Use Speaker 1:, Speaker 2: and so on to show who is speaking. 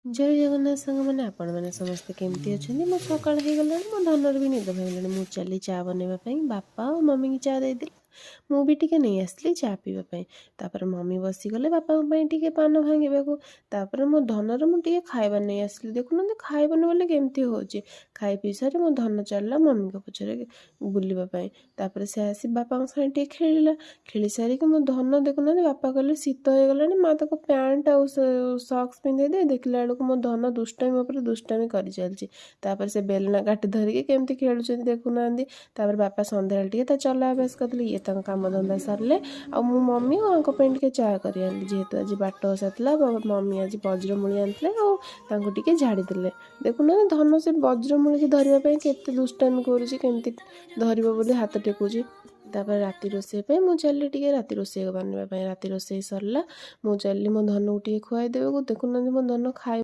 Speaker 1: जय जगन्नाथ साଙ୍ଗମାନେ ଆପଣମାନେ ସମସ୍ତେ କେମିତି ଅଛନ୍ତି? ମୁଁ ସକାଳ ହେଇଗଲାଣି, ମୋ ଧନର ବି ନିଦ ଭାଙ୍ଗିଲାଣି। ମୁଁ ଚାଲିଲି ଚା ବନେଇବା ପାଇଁ। ବାପା ଆଉ ମମିକି ଚା ଦେଇଦେଲି। ମୁଁ ବି ଟିକେ ନେଇ ଆସିଲି ଚା ପିଇବା ପାଇଁ। ତାପରେ ମମି ବସିଗଲେ ବାପାଙ୍କ ପାଇଁ ଟିକେ ପାନ ଭାଙ୍ଗିବାକୁ। ତାପରେ ମୋ ଧନର ମୁଁ ଟିକେ ଖାଇବା ନେଇ ଆସିଲି। ଦେଖୁନାହାନ୍ତି ଖାଇବନି ବୋଲି କେମିତି ହେଉଛି। ଖାଇ ପିଇ ସାରି ମୋ ଧନ ଚାଲିଲା ମମିଙ୍କ ପଛରେ ବୁଲିବା ପାଇଁ। ତାପରେ ସେ ଆସି ବାପାଙ୍କ ସାଙ୍ଗେ ଟିକେ ଖେଳିଲା। ଖେଳି ସାରିକି ମୋ ଧନ ଦେଖୁନାହାନ୍ତି, ବାପା କହିଲେ ଶୀତ ହେଇଗଲାଣି, ମା ତାକୁ ପ୍ୟାଣ୍ଟ ଆଉ ସକ୍ସ ପିନ୍ଧେଇ ଦେ। ଦେଖିଲା ବେଳକୁ ମୋ ଧନ ଦୁଷ୍ଟାମି ଉପରେ ଦୁଷ୍ଟାମି କରିଚାଲିଛି। ତାପରେ ସେ ବେଲନା କାଠି ଧରିକି କେମିତି ଖେଳୁଛନ୍ତି ଦେଖୁନାହାନ୍ତି। ତାପରେ ବାପା ସନ୍ଧ୍ୟାବେଳେ ଟିକେ ତା ଚଲା ଅଭ୍ୟାସ କରିଦେଲେ। ଇଏ ତାଙ୍କ କାମଧନ୍ଦା ସାରିଲେ। ଆଉ ମୁଁ ମମି ଆଉ ଆଙ୍କ ପାଇଁ ଟିକେ ଚା କରି ଆଣିଲି। ଯେହେତୁ ଆଜି ବାଟ ଓଷା ଥିଲା, ମମି ଆଜି ବଜ୍ରମୂଳି ଆଣିଥିଲେ ଆଉ ତାଙ୍କୁ ଟିକେ ଝାଡ଼ି ଦେଲେ। ଦେଖୁନାହାନ୍ତି ଧନ ସେ ବଜ୍ରମୂଳିକି ଧରିବା ପାଇଁ କେତେ ଦୁଷ୍ଟାମି କରୁଛି, କେମିତି ଧରିବ ବୋଲି ହାତ ଟେକୁଛି। ତାପରେ ରାତି ରୋଷେଇ ପାଇଁ ମୁଁ ଚାଲିଲି ଟିକେ ରାତି ରୋଷେଇ ବନେଇବା ପାଇଁ। ରାତି ରୋଷେଇ ସରିଲା, ମୁଁ ଚାଲିଲି ମୋ ଧନକୁ ଟିକେ ଖୁଆଇ ଦେବାକୁ। ଦେଖୁନାହାନ୍ତି ମୋ ଧନ ଖାଇ